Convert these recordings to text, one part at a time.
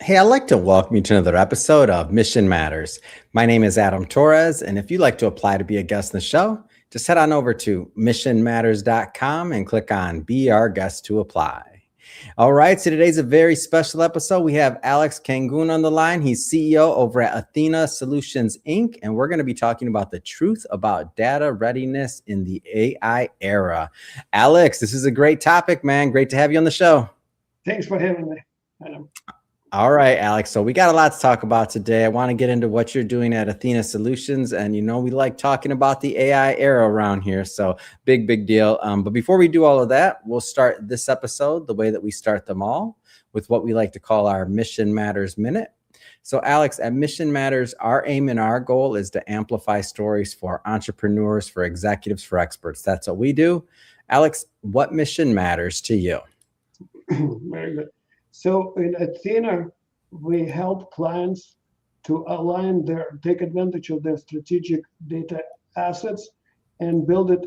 Hey, I'd like to welcome you to another episode of Mission Matters. My name is Adam Torres, and if you'd like to apply to be a guest in the show, just head on over to missionmatters.com and click on Be Our Guest to apply. All right, so today's a very special episode. We have Alex Kangoun on the line. He's CEO over at Athena Solutions, Inc., and we're going to be talking about the truth about data readiness in the AI era. Alex, this is a great topic, man. Great to have you on the show. Thanks for having me, Adam. All right, Alex. So we got a lot to talk about today. I want to get into what you're doing at Athena Solutions. And, we like talking about the AI era around here. So big deal. But before we do all of that, we'll start this episode the way that we start them all, with what we like to call our Mission Matters Minute. So, Alex, at Mission Matters, our aim and our goal is to amplify stories for entrepreneurs, for executives, for experts. That's what we do. Alex, what mission matters to you? Very good. So in Athena, we help clients to take advantage of their strategic data assets and convert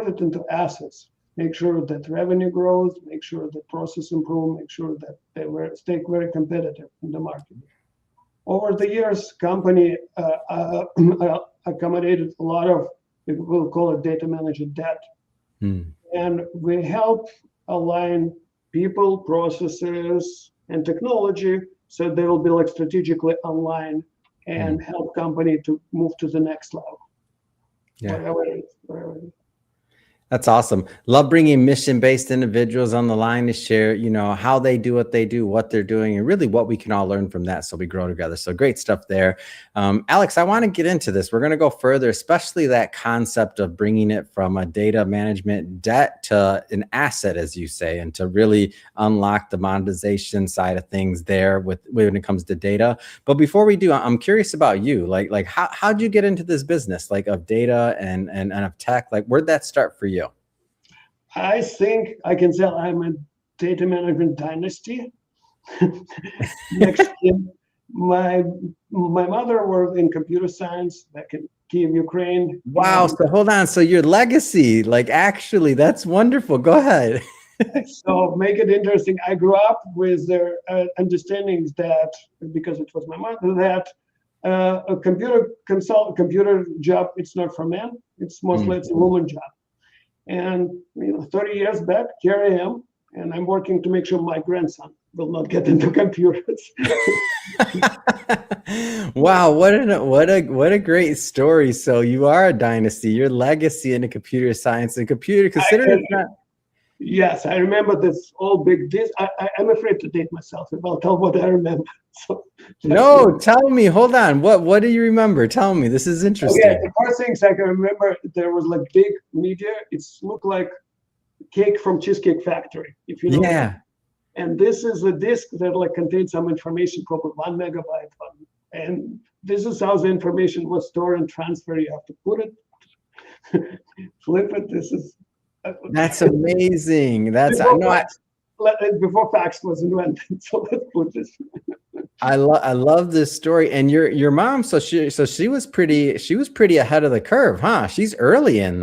it into assets. Make sure that revenue grows, make sure that process improve, make sure that they stay very competitive in the market. Over the years, company accommodated a lot of, we'll call it data manager debt. And we help align people, processes, and technology so they will be strategically aligned and help company to move to the next level. Yeah. Whatever it is. That's awesome. Love bringing mission-based individuals on the line to share, how they do what they do, what they're doing, and really what we can all learn from that so we grow together. So great stuff there. Alex, I want to get into this. We're going to go further, especially that concept of bringing it from a data management debt to an asset, as you say, and to really unlock the monetization side of things there when it comes to data. But before we do, I'm curious about you. Like how'd you get into this business, of data and of tech? Where'd that start for you? I think I can say I'm a data management dynasty. Next, my mother was in computer science back in Kiev, Ukraine. Wow. So hold on. So your legacy, actually, that's wonderful. Go ahead. So make it interesting. I grew up with their understandings that, because it was my mother, that a computer job, it's not for men. It's mostly it's a woman job. And 30 years back, here I am, and I'm working to make sure my grandson will not get into computers. Wow, what a great story! So you are a dynasty. Your legacy into computer science and computer considering. Yes, I remember this all big. I'm afraid to date myself if I'll tell what I remember. So, no, tell me. Hold on. What do you remember? Tell me. This is interesting. Okay, the first things I can remember, there was big media. It looked like cake from Cheesecake Factory, if you know. Yeah. That. And this is a disk that contains some information, probably 1 megabyte. And this is how the information was stored and transferred. You have to put it, flip it. That's amazing. Before fax was invented. So let's put this. I love this story. And your mom, so she was pretty ahead of the curve, huh? She's early in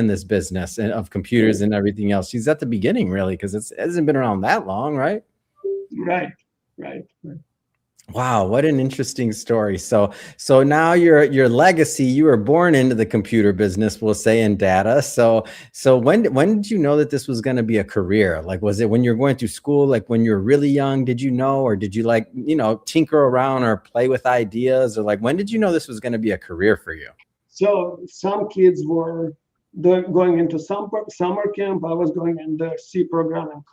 this business of computers and everything else. She's at the beginning, really, because it hasn't been around that long, right? Right. Wow, what an interesting story. So now your legacy, you were born into the computer business, we'll say, in data. So when did you know that this was going to be a career? Was it when you're going through school, when you're really young, did you know, or did you tinker around or play with ideas, or when did you know this was going to be a career for you? So some kids were going into summer camp. I was going in the C programming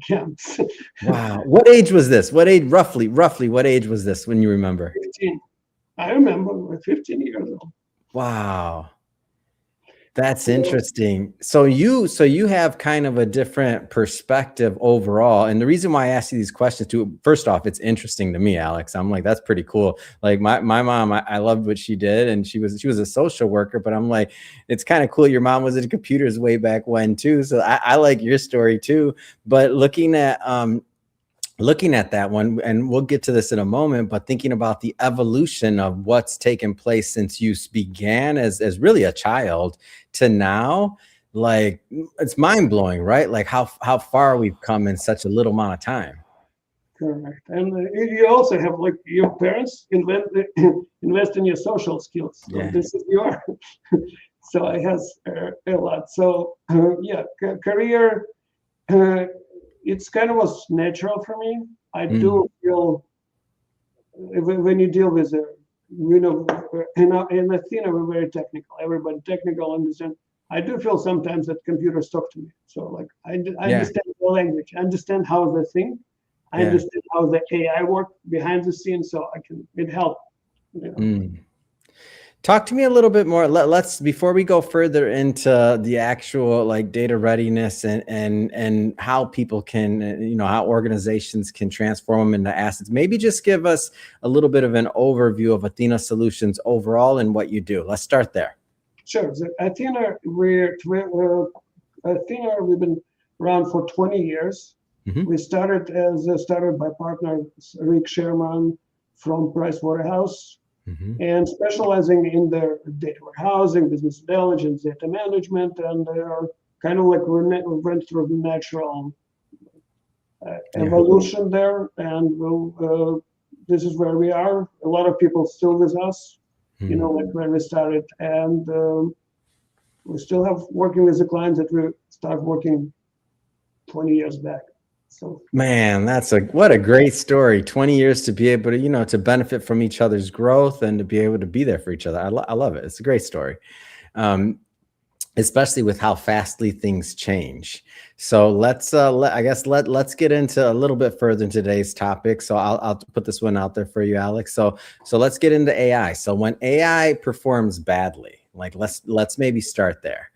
camps. Wow. What age was this? What age, roughly, what age was this when you remember? 15. I remember 15 years old. Wow. That's interesting. So you have kind of a different perspective overall. And the reason why I ask you these questions too, first off, it's interesting to me, Alex. I'm like, that's pretty cool. My mom, I loved what she did, and she was a social worker, but I'm like, it's kind of cool. Your mom was into computers way back when too. So I like your story too. But looking at that one, and we'll get to this in a moment, but thinking about the evolution of what's taken place since you began as really a child to now, like it's mind-blowing, right? Like how far we've come in such a little amount of time. Correct. And you also have like your parents invest in your social skills. So Yeah. this is your so it has a lot. So yeah, career. It's kind of was natural for me. I Mm. do feel when you deal with in Athena we're very technical. Everybody technical understand. I do feel sometimes that computers talk to me. So like I Yeah. understand the language, I understand how they think, I Yeah. understand how the AI work behind the scenes, so I can it helps. You know. Mm. Talk to me a little bit more. Let's before we go further into the actual like data readiness and how people can, how organizations can transform them into assets. Maybe just give us a little bit of an overview of Athena Solutions overall and what you do. Let's start there. Sure. So Athena, we've been around for 20 years. Mhm. We started by partner Rick Sherman from Price Waterhouse, Mhm. and specializing in the data warehousing, business intelligence, data management, and they are kind of like we went through the natural Yeah. evolution there, and this is where we are. A lot of people still with us, Mm. like when we started, and we still have working with the clients that we start working 20 years back. So Man, what a great story. 20 years to be able to, to benefit from each other's growth and to be able to be there for each other. I love it. It's a great story. Um, Especially with how fastly things change. So let's get into a little bit further in today's topic. So I'll put this one out there for you, Alex. So let's get into AI. So when AI performs badly, like let's maybe start there.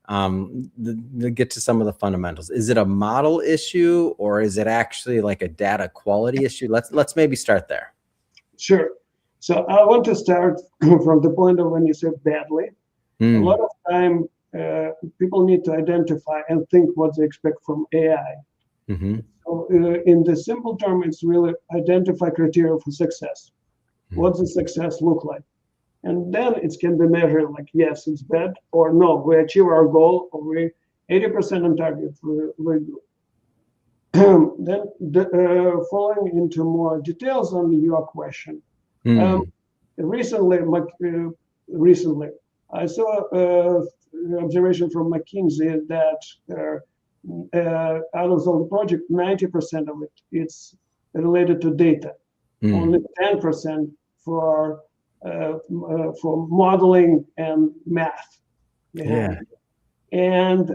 Get to some of the fundamentals. Is it a model issue or is it actually like a data quality issue? Let's maybe start there. sure. So I want to start from the point of when you say badly. A lot Mm, of time, people need to identify and think what they expect from AI. mm-hmm, So, in the simple term, it's really identify criteria for success. mm, What does success look like? And then it can be measured like, yes, it's bad, or no, we achieve our goal, or we 80% on target, we're good. Then following into more details on your question. Um, mm, recently, I saw an observation from McKinsey that out of the project, 90% of it it's related to data. mm. Only 10% for modeling and math behind Yeah. it. And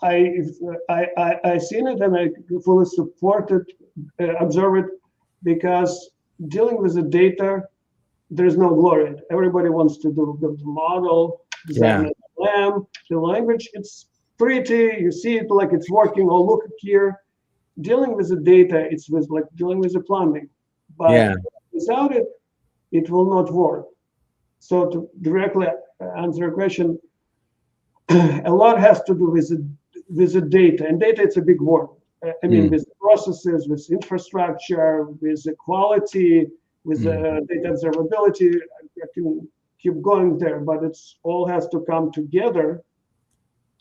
I, I seen it and I fully support it, observe it, because dealing with the data, there's no glory. Everybody wants to build a model, design Yeah. an LM. The language, it's pretty. You see it like it's working. Oh, look here. Dealing with the data, it's with like dealing with the plumbing. But Yeah. without it, it will not work. So to directly answer your question, a lot has to do with the data, and data it's a big word. I mean, Mm, with processes, with infrastructure, with the quality, with mm. the data observability. I can keep going there, but it's all has to come together.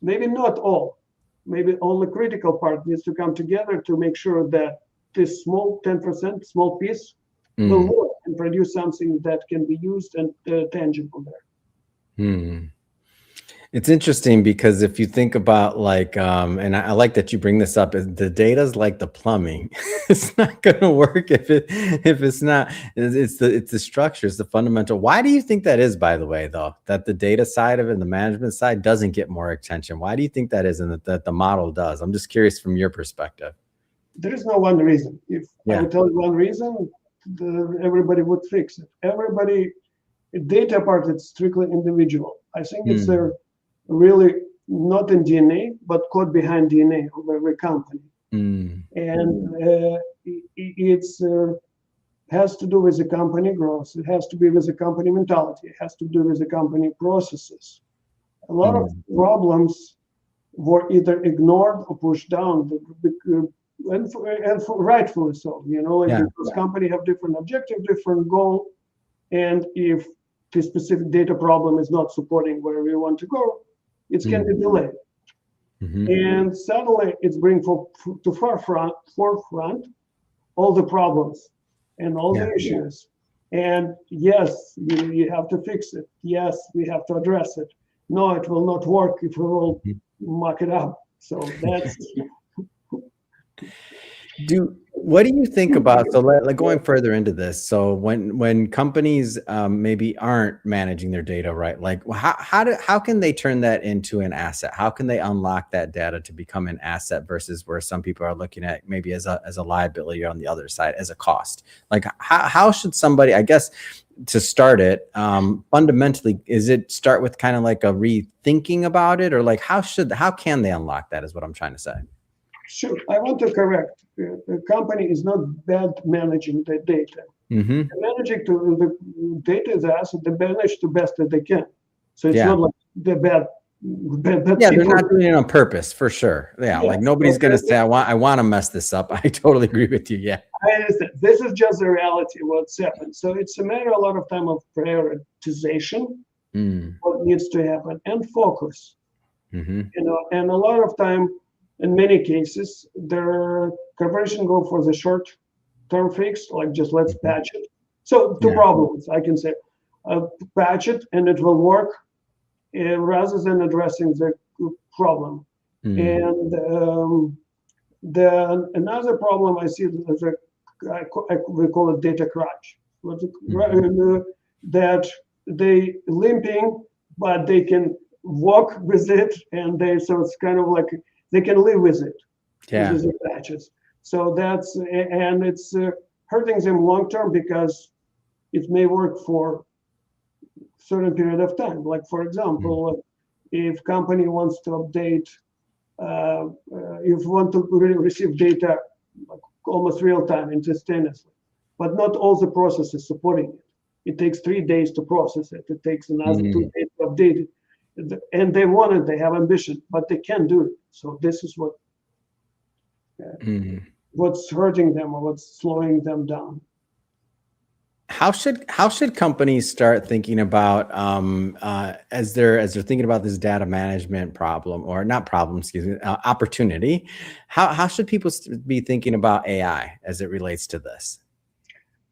Maybe not all, maybe only critical part needs to come together to make sure that this small 10% small piece will Mm, work and produce something that can be used and tangible there. mm. It's interesting because if you think about like, and I like that you bring this up, is the data's like the plumbing. It's not going to work if it's not. It's the structure, it's the fundamental. Why do you think that is, by the way, though, that the data side of it and the management side doesn't get more attention? Why do you think that is, and that the model does? I'm just curious from your perspective. There is no one reason. If I Yeah. would tell you one reason, everybody would fix it. Everybody, data part, it's strictly individual. I think it's Mm, really not in DNA, but code behind DNA of every company. mm, And it's has to do with the company growth. It has to be with the company mentality. It has to do with the company processes. A lot of mm. problems were either ignored or pushed down, and rightfully so. Like Yeah. because company have different objective, different goal, and if the specific data problem is not supporting where we want to go, it can be delayed. And suddenly it's bring to forefront all the problems and all the issues. And yes, you have to fix it. Yes, we have to address it. No, it will not work if we will muck it up. So that's what do you think about, so like going further into this, so when companies maybe aren't managing their data right, like how can they turn that into an asset? How can they unlock that data to become an asset versus where some people are looking at maybe as a liability on the other side, as a cost? Like how should somebody, I guess, to start it, fundamentally, is it start with kind of like a rethinking about it, or like how can they unlock that is what I'm trying to say. Sure. I want to correct. The company is not bad managing the data. Managing the data is asset. They manage the best that they can. So it's not like the bad. Yeah, they're not doing it on purpose, for sure. Yeah, like nobody's going to say, I want to mess this up. I totally agree with you. Yeah. I understand. This is just the reality of what's happened. So it's a matter a lot of time of prioritization, what needs to happen, and focus. You know, and a lot of time, in many cases, the corporation go for the short-term fix, like just let's patch it. So two problems, I can say, patch it and it will work, rather than addressing the problem. And another problem I see is we call it data crunch. That they limping, but they can walk with it, and so it's kind of like they can live with it. Yeah. With the patches. So that's, and it's hurting them long term because it may work for a certain period of time. Like for example, if company wants to update, if you want to receive data like almost real time instantaneously, but not all the processes supporting it. It takes 3 days to process it. It takes another 2 days to update it. And they want it, they have ambition, but they can't do it. So this is what's hurting them or what's slowing them down. How should companies start thinking about as they're thinking about this data management problem, or not problem, excuse me, opportunity? How should people be thinking about AI as it relates to this?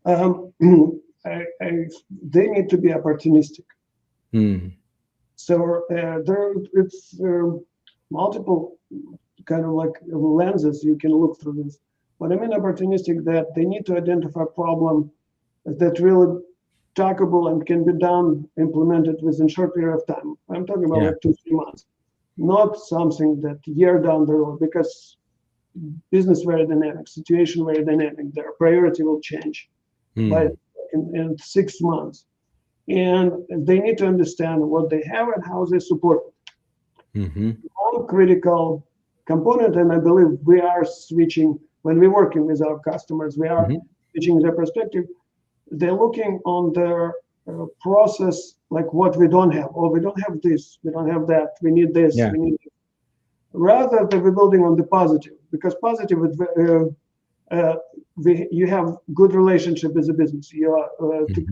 They need to be opportunistic. So it's multiple kind of like lenses you can look through this. But I mean opportunistic, that they need to identify a problem that really talkable and can be done, implemented within a short period of time. I'm talking about like 2-3 months, not something that year down the road, because business very dynamic, situation very dynamic. Their priority will change by in 6 months. And they need to understand what they have and how they support it. One critical component, and I believe we are switching, when we're working with our customers, we are switching their perspective. They're looking on their process, like what we don't have. Oh, we don't have this, we don't have that, we need this, we need it. Rather than we're building on the positive, because positive, you have good relationship with the business. Your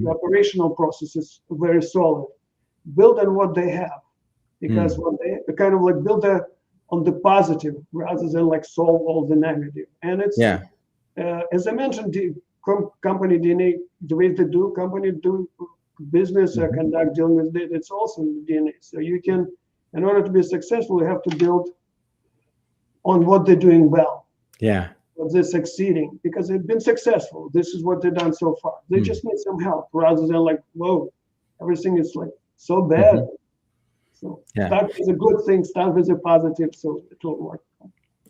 operational processes very solid. Build on what they have, because when they kind of like build on the positive rather than like solve all the negative. And it's as I mentioned, the company DNA, the way they do company do business or conduct dealing with data, it's also in the DNA. So you can, in order to be successful, you have to build on what they're doing well. Yeah. They're succeeding because they've been successful. This is what they've done so far. They just need some help rather than like, whoa, everything is like so bad. So start with a good thing, start with a positive, so it will work.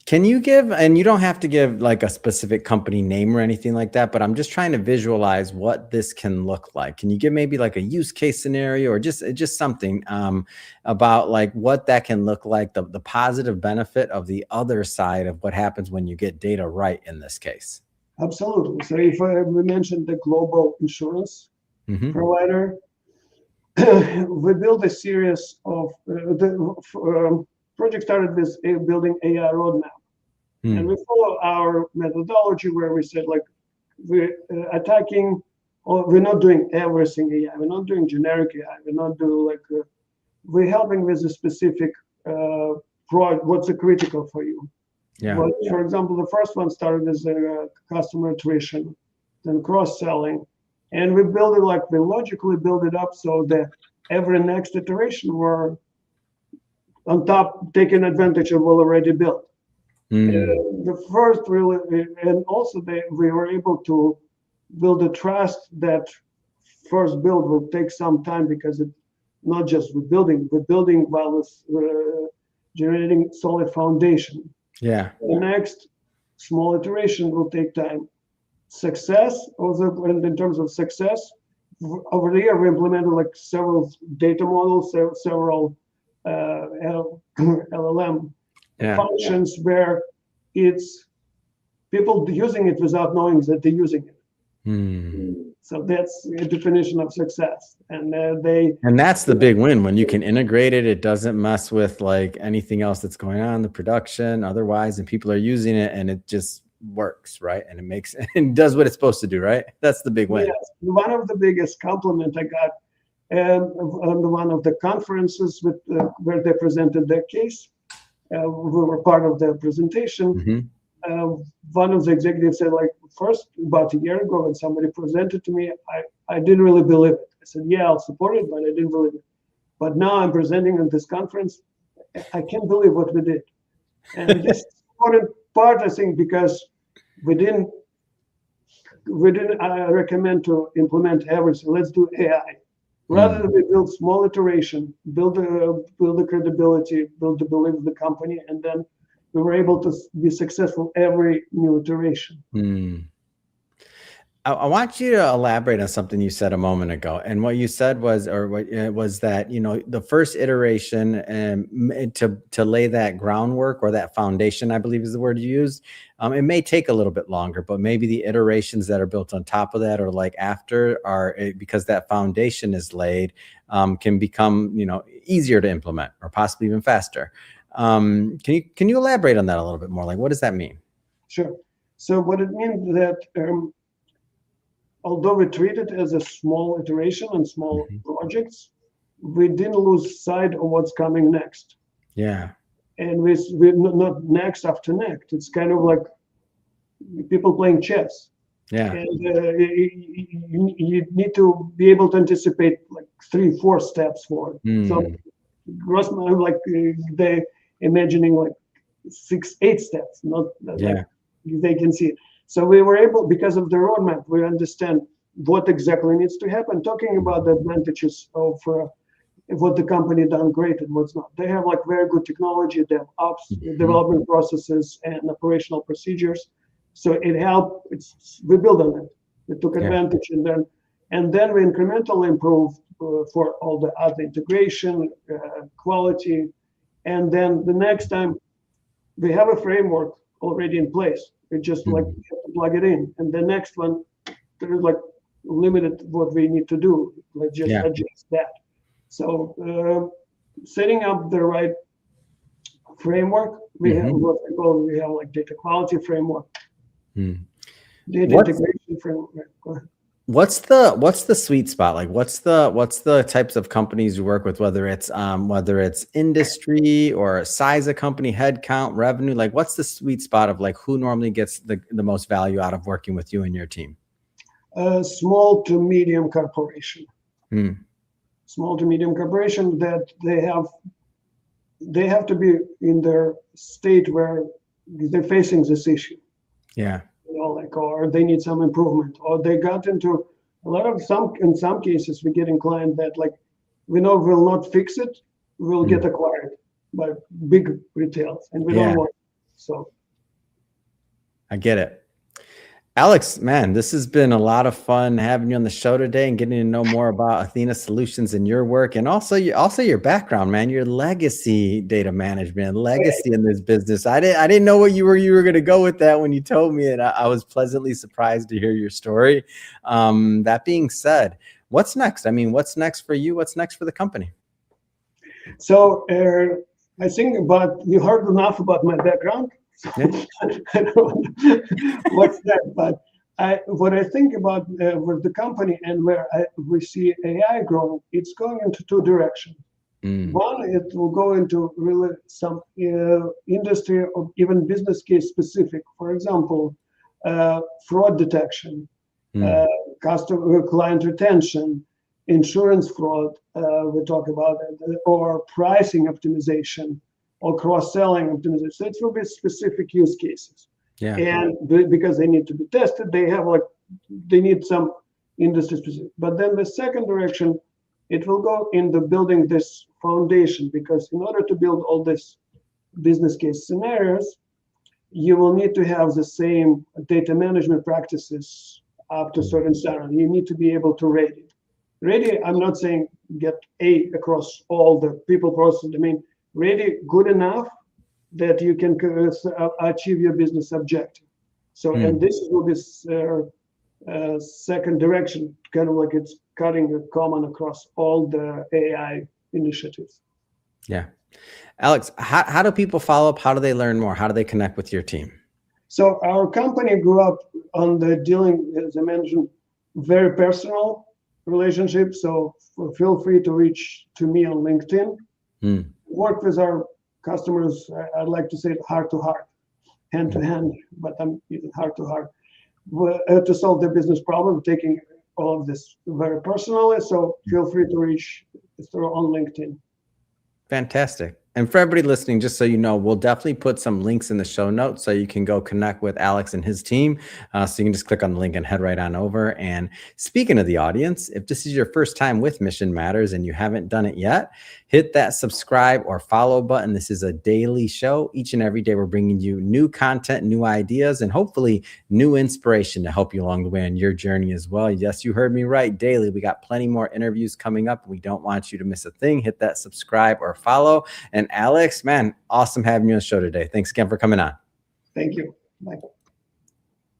Can you give, and you don't have to give like a specific company name or anything like that, but I'm just trying to visualize what this can look like. Can you give maybe like a use case scenario, or just something about like what that can look like, the positive benefit of the other side of what happens when you get data right in this case? Absolutely. So if we mentioned the global insurance provider, we built a series of the project started with building AI roadmap. And we follow our methodology where we said, like, we're attacking, or we're not doing everything AI. We're not doing generic AI. We're not doing like, we're helping with a specific what's critical for you. Yeah. But, for example, the first one started as a customer attrition, then cross-selling, and we build it like we logically build it up so that every next iteration we're on top taking advantage of what already built. The first really, and also we were able to build a trust that first build will take some time because it's not just we're building while it's generating solid foundation. Yeah. The next small iteration will take time. Success, also in terms of success, over the year we implemented like several data models, several LLM functions where it's people using it without knowing that they're using it. So that's a definition of success, and that's the big win when you can integrate it. It doesn't mess with like anything else that's going on in the production otherwise, and people are using it, and it just works, right? And it makes and does what it's supposed to do, right? That's the big win. Yes. One of the biggest compliment I got on one of the conferences where they presented their case. We were part of the presentation. One of the executives said, like, first, about a year ago, when somebody presented to me, I didn't really believe it. I said, yeah, I'll support it, but I didn't believe it. But now I'm presenting at this conference. I can't believe what we did. And this is important part, I think, because we didn't recommend to implement everything. Let's do AI. Rather than we build small iteration, build the credibility, build the belief of the company, and then we were able to be successful every new iteration. I want you to elaborate on something you said a moment ago. And what you said was, was that, the first iteration to lay that groundwork or that foundation, I believe is the word you used. It may take a little bit longer, but maybe the iterations that are built on top of that or like after because that foundation is laid, can become, easier to implement or possibly even faster. Can you elaborate on that a little bit more? Like, what does that mean? Sure. So what it means that, although we treat it as a small iteration and small projects, we didn't lose sight of what's coming next. Yeah. And we're not next after next. It's kind of like people playing chess. Yeah. And you need to be able to anticipate like 3-4 steps forward. So Grossman, like they imagining like 6-8 steps, not like they can see it. So we were able, because of the roadmap, we understand what exactly needs to happen. Talking about the advantages of what the company done great and what's not. They have like very good technology, DevOps, development processes, and operational procedures. So it helped. We built on it. We took advantage, and then we incrementally improved for all the other integration, quality, and then the next time we have a framework already in place. We just like plug it in, and the next one there is like limited what we need to do. Let's just adjust that. So setting up the right framework, we have what we have like data quality framework, data integration framework. Go ahead. What's the sweet spot? Like, what's the types of companies you work with, whether it's industry or size of company, headcount, revenue? Like, what's the sweet spot of like who normally gets the most value out of working with you and your team? Small to medium corporation. Small to medium corporation that they have to be in their state where they're facing this issue. Yeah. Or they need some improvement, or they got into in some cases we get in client that like we know will not fix it, will get acquired by big retails, and we don't want it. So I get it. Alex, man, this has been a lot of fun having you on the show today and getting to know more about Athena Solutions and your work, and also your background, man, your legacy data management, legacy in this business. I didn't know what you were going to go with that when you told me, and I was pleasantly surprised to hear your story. That being said, what's next? I mean, what's next for you? What's next for the company? So I think you heard enough about my background. I don't know what's that, but what I think about with the company and where we see AI growing, it's going into 2 directions. One, it will go into really some industry or even business case specific. For example, fraud detection, customer client retention, insurance fraud. We talk about it, or pricing optimization, or cross-selling optimization. So it will be specific use cases. Yeah. And because they need to be tested, they need some industry specific. But then the second direction, it will go into building this foundation, because in order to build all these business case scenarios, you will need to have the same data management practices up to a certain standard. You need to be able to rate it. Ready, I'm not saying get A across all the people process. I mean, ready good enough that you can achieve your business objective. So, and this will be second direction, kind of like it's cutting a common across all the AI initiatives. Yeah. Alex, how do people follow up? How do they learn more? How do they connect with your team? So our company grew up on the dealing, as I mentioned, very personal relationship. So feel free to reach to me on LinkedIn. Work with our customers, I'd like to say heart to heart, hand to hand, but I'm using heart to heart, to solve their business problem, taking all of this very personally. So feel free to reach on LinkedIn. Fantastic. And for everybody listening, just so you know, we'll definitely put some links in the show notes so you can go connect with Alex and his team. So you can just click on the link and head right on over. And speaking of the audience, if this is your first time with Mission Matters and you haven't done it yet, hit that subscribe or follow button. This is a daily show. Each and every day, we're bringing you new content, new ideas, and hopefully new inspiration to help you along the way on your journey as well. Yes, you heard me right. Daily, we got plenty more interviews coming up. We don't want you to miss a thing. Hit that subscribe or follow. And Alex, man, awesome having you on the show today. Thanks again for coming on. Thank you. Bye.